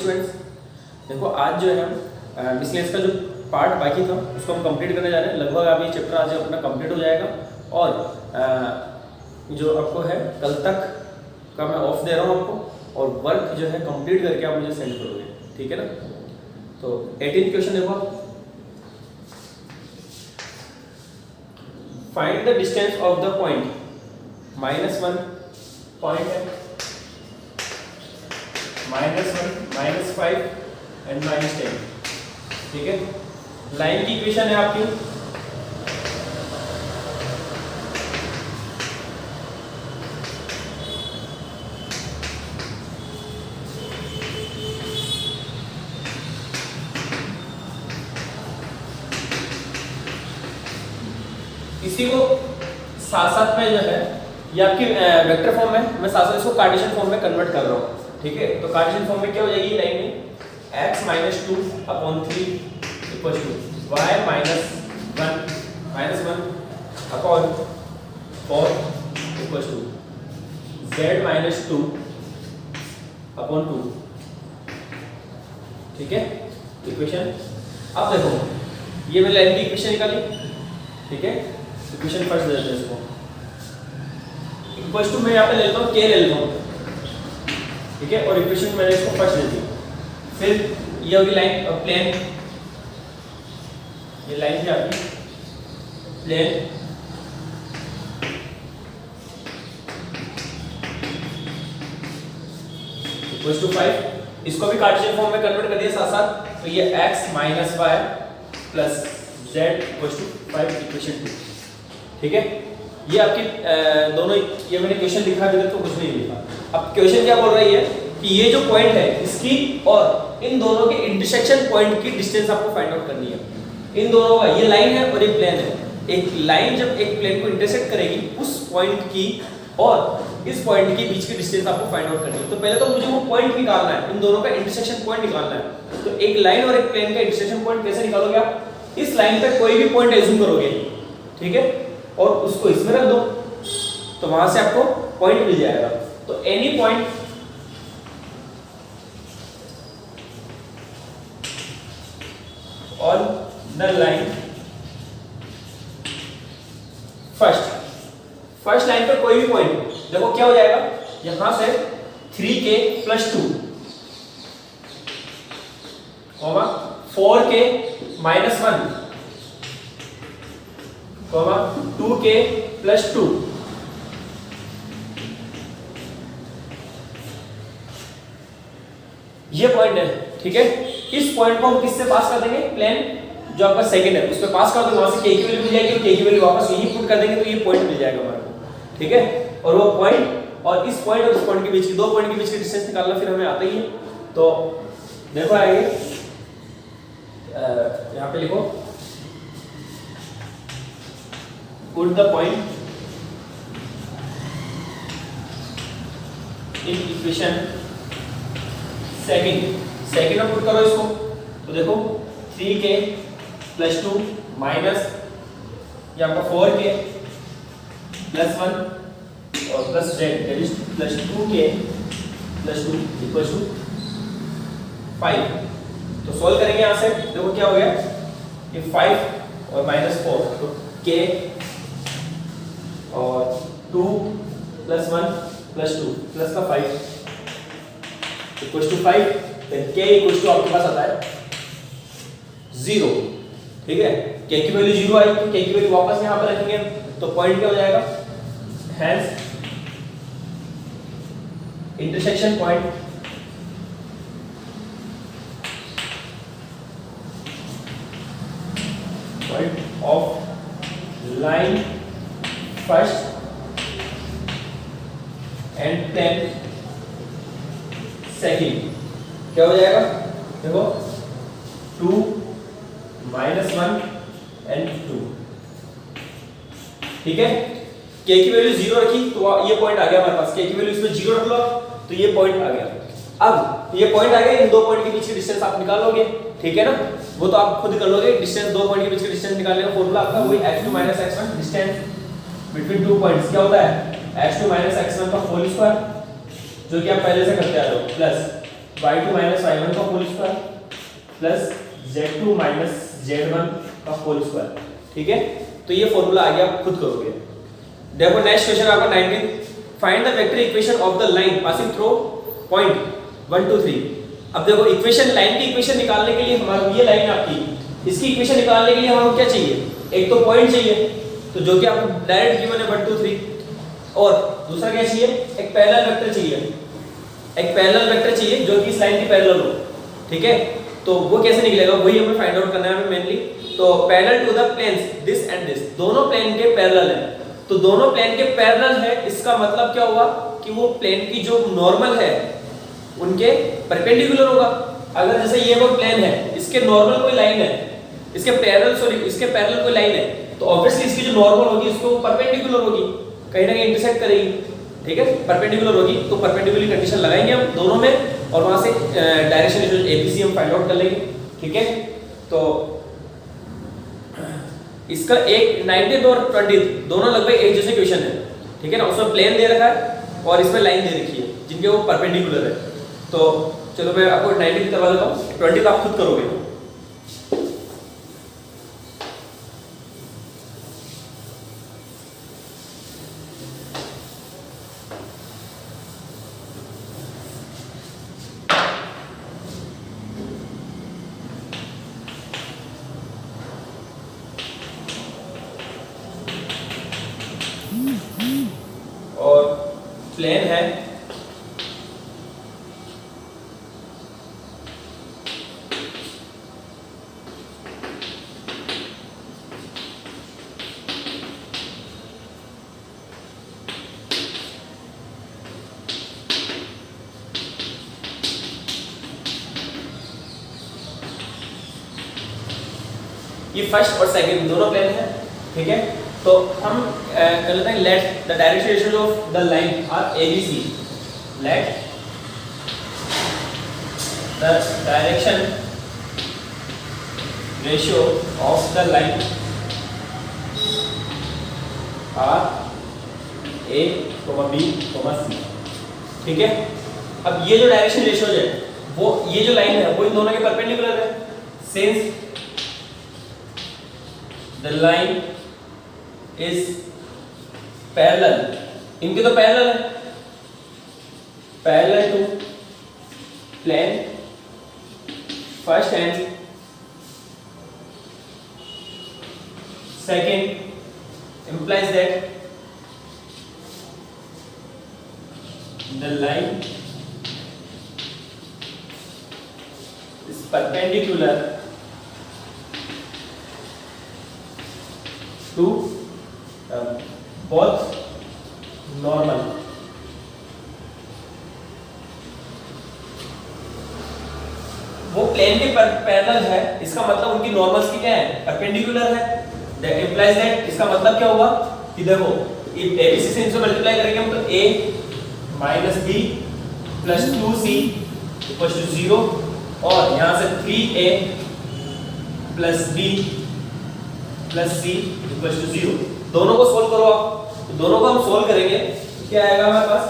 Students, देखो आज जो है हम मिसलेनियस का जो पार्ट बाकी था उसको हम कंप्लीट करने जा रहे हैं। लगभग आप ये चैप्टर आज अपना कंप्लीट हो जाएगा और जो आपको है कल तक का मैं ऑफ दे रहा हूँ आपको, और वर्क जो है कंप्लीट करके आप मुझे सेंड करोगे, ठीक है ना। तो 18 क्वेश्चन देखो, find the distance of the point -1 point है, -1, -5 एंड -10, ठीक है। लाइन की इक्वेशन है आपकी इसी को साथ साथ में जो है ये आपकी वेक्टर फॉर्म में, मैं साथ साथ इसको कार्टेशियन फॉर्म में कन्वर्ट कर रहा हूँ, ठीक है। तो कार्टेशियन फॉर्म में क्या हो जाएगी लाइन में x - 2/3 equal to y - 1 upon 4 equal to z - 2/2, ठीक है इक्वेशन। अब देखो ये मैंने लाइन की इक्वेशन निकाली, ठीक है। इक्वेशन फर्स्ट दे देते हैं इसको, इक्वल टू मैं यहाँ पे ले लेता हूँ k ले लेता हूँ, ठीक है। और इक्वेशन मैंने इसको फर्स्ट दे दी। फिर ये होगी लाइन प्लेन, ये लाइन है आपकी प्लेन, इक्वल टू 5। इसको भी कार्टेशियन फॉर्म में कन्वर्ट कर दिया साथ साथ, तो ये x - y plus z equal to 5 equation 2, ठीक है। ये आपकी दोनों, ये मैंने क्वेश्चन लिखा है तो कुछ नहीं लिखा। अब क्वेश्चन क्या बोल रही है कि ये जो पॉइंट है इसकी और इन दोनों के इंटरसेक्शन पॉइंट की डिस्टेंस आपको फाइंड आउट करनी है। इन दोनों का, ये लाइन है और ये प्लेन है। एक लाइन जब एक प्लेन को इंटरसेक्ट करेगी उस पॉइंट की और इस पॉइंट के बीच की डिस्टेंस आपको फाइंड आउट करनी है। तो पहले तो मुझे वो पॉइंट निकालना है, इन दोनों का इंटरसेक्शन पॉइंट निकालना है। तो एक लाइन और एक प्लेन का इंटरसेक्शन पॉइंट कैसे निकालोगे आप? इस लाइन पे कोई भी पॉइंट एज्यूम करोगे, ठीक है, और उसको इसमें रख दो तो वहां से आपको पॉइंट मिल जाएगा। तो any point on the line first line पे कोई भी पॉइंट, देखो क्या हो जाएगा, यहां से 3k + 2 4k - 1 2k + 2, ये पॉइंट है, ठीक है। इस पॉइंट को हम किससे पास कर देंगे? प्लेन जो आपका सेकंड है उस पे पास कर दो, वहां से k की वैल्यू मिल जाएगी, k की वैल्यू वापस यही पुट कर देंगे तो ये पॉइंट मिल जाएगा हमारे को, ठीक है। और वो पॉइंट और इस पॉइंट और इस पॉइंट के बीच की, दो पॉइंट के बीच की डिस्टेंस निकालना फिर हमें आता ही है। तो देखो आगे यहाँ पे लिखो, put the point in equation second में पुट करो इसको। तो देखो 3k + 2 माइनस ये आपका 4k + 1 और plus z that is +2k + 2 equal to 5। तो सॉल्व करेंगे यहाँ से, देखो क्या हो गया, ये 5 और -4, तो k और 2 + 1 + 2 प्लस का 5 equal to 5। Then k equal to आपके पास आता है 0, ठीक है। k की वैल्यू 0 आई तो k की वैल्यू वापस यहाँ पर रखेंगे तो पॉइंट क्या हो जाएगा, hence intersection point of line first and plane second क्या हो जाएगा, देखो 2 - 1 एंड 2, ठीक है। k की वैल्यू 0 रखी तो ये पॉइंट आ गया हमारे पास, k की वैल्यू इसमें 0 रख लो तो ये पॉइंट आ गया। अब ये पॉइंट आ गया, इन दो पॉइंट के बीच की डिस्टेंस आप निकाल लोगे, ठीक है ना। वो तो आप खुद कर लोगे, डिस्टेंस दो पॉइंट के बीच की डिस्टेंस निकालने का फॉर्मूला आपका वही x2 - x1 distance between two points क्या होता है, x2 - x1 का होल स्क्वायर, जो कि आप पहले से करते आ रहे हो, प्लस y2 माइनस y1 का whole square plus z2 minus z1 का होल स्क्वायर। ठीक है, तो ये फॉर्मूला आ गया, आप खुद करोगे। देखो नेक्स्ट क्वेश्चन आपका 19, find the vector equation of the line passing through point 1 2 3। अब देखो इक्वेशन, लाइन की इक्वेशन निकालने के लिए हमारा ये लाइन आपकी, इसकी इक्वेशन निकालने के लिए हमें क्या चाहिए, एक तो पॉइंट चाहिए, तो जो कि आपको डायरेक्ट गिवन है 1 2 3, और दूसरा क्या चाहिए, एक पैरेलल वेक्टर चाहिए, एक पैरेलल वेक्टर चाहिए जो कि इस लाइन की पैरेलल हो। ठीक है, तो वो कैसे निकलेगा वही हमें फाइंड आउट करना है मेनली। तो parallel to the planes this and this, दोनों प्लेन के पैरेलल है, तो दोनों प्लेन के पैरेलल है, इसका मतलब क्या हुआ कि वो प्लेन की जो नॉर्मल है उनके परपेंडिकुलर होगा। अगर जैसे ये वो प्लेन है, इसके नॉर्मल कोई लाइन है, इसके पैरेलल कोई लाइन है, तो ऑब्वियसली इसकी जो नॉर्मल होगी उसको परपेंडिकुलर होगी, कहीं ना कहीं इंटरसेक्ट करेगी। ठीक है, परपेंडिकुलर होगी, तो परपेंडिकुलर कंडीशन लगाएंगे हम दोनों में, और वहां से डायरेक्शन एबीसी हम फाइंड आउट कर लेंगे। ठीक है, तो इसका एक 19 और 20 दोनों लगभग एक जैसे क्वेश्चन है। ठीक है ना, उसमें प्लेन दे रखा है और इसमें लाइन दे रखी है जिनके वो परपेंडिकुलर है। तो चलो मैं आपको 19 करवा देता हूँ, 20 आप खुद करोगे। और प्लेन है ये फर्स्ट और सेकंड दोनों प्लेन है। ठीक है, तो हम कर लेते हैं let the direction of the line are A B C, let the direction ratio of the line are A, B, C. ठीक है, अब ये जो डायरेक्शन रेशियो है वो, ये जो लाइन है वो इन दोनों के परपेंडिकुलर है, since the line is parallel, इनके तो पैरेलल है, parallel to plane first and second implies that the line is perpendicular to both normal। वो प्लेन के पैरेलल है, इसका मतलब उनकी नॉर्मल्स की क्या है, परपेंडिकुलर है। दैट इंप्लाइज दैट, इसका मतलब क्या होगा कि देखो एबीसी से इनसे मल्टीप्लाई करेंगे हम, तो a minus B plus 2c equal to 0, और यहां से 3a plus b plus c equal to 0। दोनों को सोल्व करो आप, तो दोनों को हम सोल्व करेंगे तो क्या आएगा हमारे पास,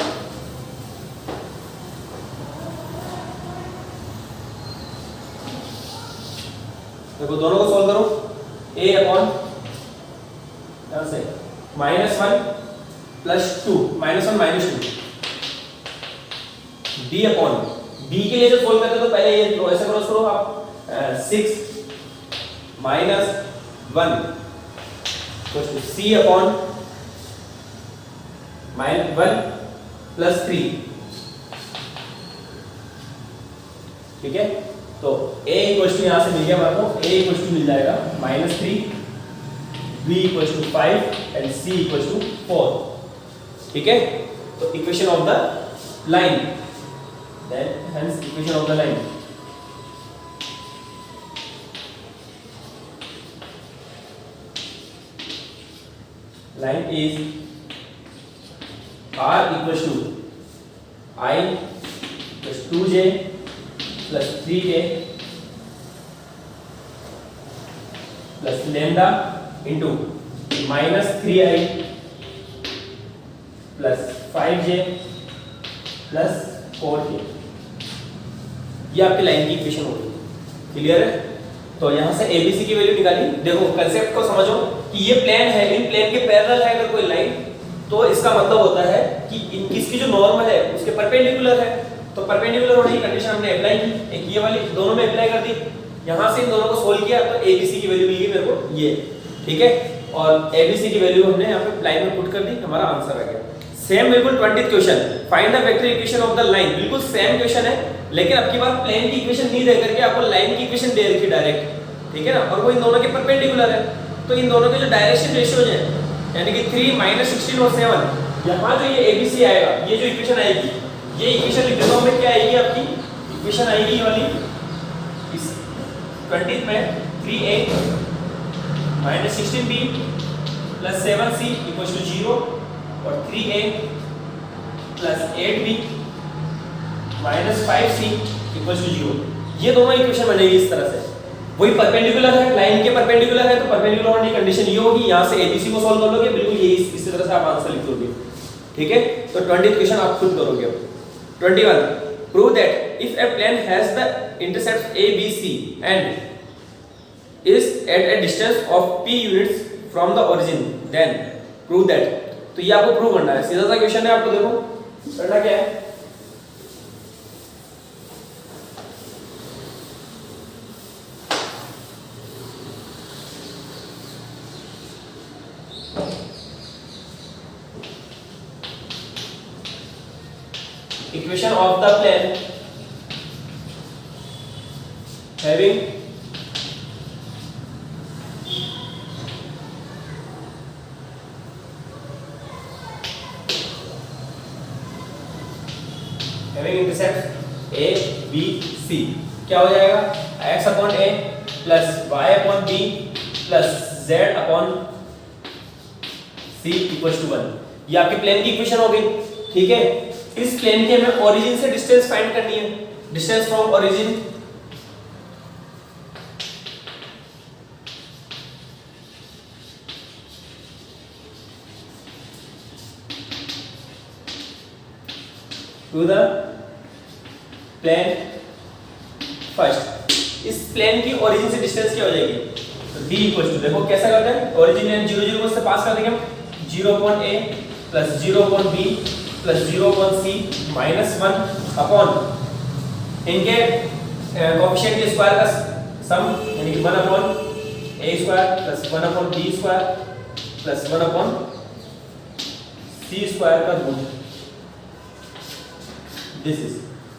देखो दोनों को सोल्व करो, a अपॉन यहां से -1 प्लस 2, -1 -2, b अपॉन b के लिए जो सोल्व करते हो तो पहले ये ऐसे क्रॉस करो आप, 6 -1 c अपॉन -1 प्लस 3। ठीक है, तो a इक्वल टू यहां से मिल गया हमारे को, a इक्वल टू मिल जाएगा -3, b equal to 5 and c equal to 4। ठीक है, तो equation of the line, then hence equation of the line, line is r equal to I plus 2j plus 3k plus lambda into -3i plus 5j plus 4k। ये आपकी line की equation होगी। Clear है? तो यहाँ से ABC की value निकाली। देखो कंसेप्ट को समझो कि ये प्लेन है, इन प्लेन के पैरेलल है अगर कोई लाइन, तो इसका मतलब होता है कि इसकी जो नॉर्मल है उसके परपेंडिकुलर है। तो परपेंडिकुलर होने की कंडीशन हमने अप्लाई की, एक ये वाली दोनों में अप्लाई कर दी। यहाँ से इन दोनों को सोल्व किया तो ABC की वैल्यू मिली मेरे को ये, ठीक है। और ABC की वैल्यू हमने यहाँ पे लाइन में पुट कर दी, हमारा आंसर आ गया। सेम बिल्कुल 20th question, find the vector equation of the line. बिल्कुल सेम क्वेश्चन है, लेकिन अब की बार प्लेन की इक्वेशन नहीं दे करके आपको लाइन की इक्वेशन दे रखी डायरेक्ट, ठीक है ना। और वो इन दोनों के परपेंडिकुलर है, तो इन दोनों के जो डायरेक्शन रेशियोज हैं, यानी कि 3 -16 और 7, यहाँ जो ये ABC आएगा, ये जो इक्वेशन आएगी, ये इक्वेशन लिख देता हूँ मैं, क्या आएगी आपकी इक्वेशन आएगी ये वाली, इस 20th में 3A -16B + 7C = 0 और 3A + 8B - 5C = 0। ये दोनों इक्वेशन बनेगी इस तरह से। वही परपेंडिकुलर है, लाइन के परपेंडिकुलर है, तो परपेंडिकुलर होने की कंडीशन ये होगी, यहाँ से ABC को सॉल्व कर लोगे, बिल्कुल यही इसी तरह से आप आंसर लिख दोगे, ठीक है। तो 20th क्वेश्चन आप खुद करोगे। अब 21, prove that if a plane has the intercept ABC and is at a distance of P units from the origin, then prove that. तो ये आपको प्रूव करना है, सीधा सा क्वेश्चन है, आपको देखो करना क्या है। Equation of the plane having intercept A, B, C क्या हो जाएगा, x/a + y/b + z/c = 1। ये आपके प्लेन की इक्वेशन हो गई, ठीक है। इस प्लेन के हमें ओरिजिन से डिस्टेंस फाइंड करनी है, distance from origin. To the plane first. इस प्लेन की ओरिजिन से डिस्टेंस क्या हो जाएगी, तो d = देखो कैसा करते हैं, ओरिजिन एंड 0 0 से पास कर देंगे हम, 0/a + 0/b + 0/c -1 अपॉन इनके कोएफिशिएंट के स्क्वायर का सम, यानी कि 1/a² + 1/b² + 1/c² का रूट, दिस इज।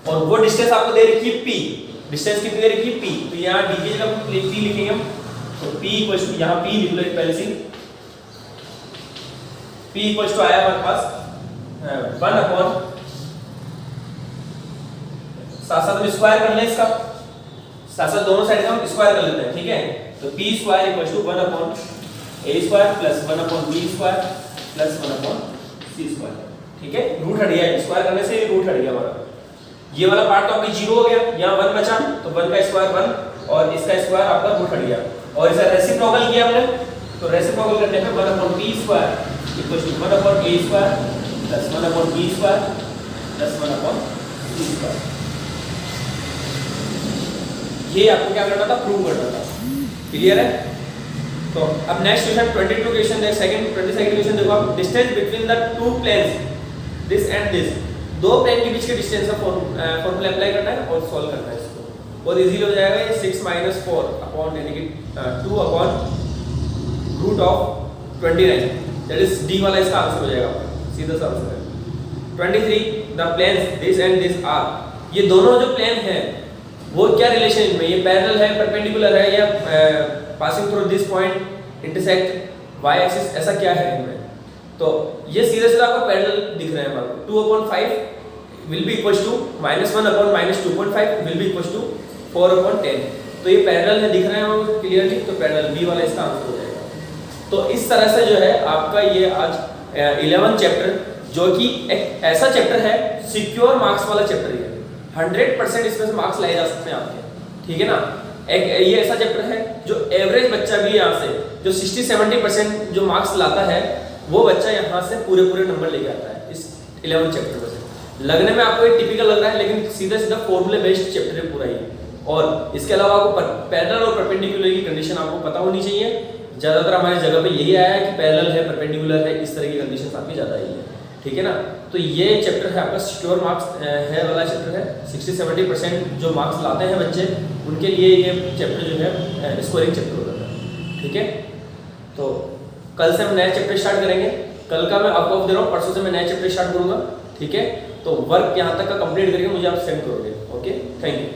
और वो डिस्टेंस आपको दे रखी है p, डिस्टेंस कितनी दे रखी है p, तो यहाँ d की जगह p लिखेंगे हम, तो p = यहाँ p लिख लो पहले से, p = आया हमारे पास 1 अपॉन, साथ साथ हम स्क्वायर कर लें इसका, साथ साथ दोनों साइड का हम स्क्वायर कर लेते हैं, ठीक है। तो p² = 1/a² + 1/b² + 1/c², ठीक है। रूट हट गया, स्क्वायर करने से रूट हट गया हमारा। ये वाला पार्ट तो आपका 0 हो गया, यहाँ 1 बचा, तो 1 का स्क्वायर 1 और इसका स्क्वायर आपका रूट हट गया। और इसे रेसिप्रोकल किया हमने, तो रेसिप्रोकल करने पे 1/p² = 1/a² + 1/b² + 1/c²। ये आपको क्या करना था, प्रूव करना था। क्लियर है? तो अब नेक्स्ट क्वेश्चन 22 क्वेश्चन देख, सेकंड 22nd क्वेश्चन देखो आप, distance between the two planes this and this. दो प्लेन के बीच के डिस्टेंस का फॉर्मूला अप्लाई करना है और सॉल्व करना है इसको, बहुत इजीली हो जाएगा। ये 6 - 4 अपॉन यानी कि 2/√29, दैट इज डी वाला इसका आंसर हो जाएगा, सीधा सा आंसर है। 23 the planes this and this are. ये दोनों जो प्लेन है वो क्या रिलेशन में, ये पैरेलल है, परपेंडिकुलर है, या passing through this point intersect y axis, ऐसा क्या है इनमें। तो ये सीधा सीधा आपको पैरेलल दिख रहे हैं हमारे को। 2/5 will be equal to -1/-2.5 will be equal to 4/10। तो ये पैरेलल है, दिख रहे हैं क्लियरली, तो पैरेलल बी वाला इसका आंसर हो जाएगा। तो इस तरह से जो है आपका ये आज 11 चैप्टर, जो कि एक ऐसा चैप्टर है, सिक्योर मार्क्स वाला चैप्टर है, 100% इसमें से मार्क्स लाए जा सकते हैं आपके, ठीक है ना। एक ये ऐसा चैप्टर है जो एवरेज बच्चा भी यहाँ से जो 60-70% जो मार्क्स लाता है, वो बच्चा यहाँ से पूरे नंबर लेके आता है इस 11 चैप्टर में से। लगने में आपको ये टिपिकल लग रहा है, लेकिन सीधा सीधा फॉर्मूले बेस्ड चैप्टर है पूरा ये। और इसके अलावा आपको पैरेलल और परपेंडिकुलर की कंडीशन आपको पता होनी चाहिए। ज़्यादातर हमारी जगह पे यही आया है कि पैरेलल है, परपेंडिकुलर है, इस तरह की कंडीशन आपकी ज़्यादा आई है, ठीक है ना। तो ये चैप्टर है आपका सिक्योर मार्क्स है वाला चैप्टर है। 60-70% जो मार्क्स लाते हैं बच्चे, उनके लिए ये चैप्टर जो है स्कोरिंग चैप्टर होता है, ठीक है। तो कल से हम नया चैप्टर स्टार्ट करेंगे। कल का मैं आपको ऑफ दे रहा हूँ, परसों से मैं नया चैप्टर स्टार्ट करूँगा, ठीक है। तो वर्क यहाँ तक का कंप्लीट करके मुझे आप सेंड करोगे। Okay, thank you.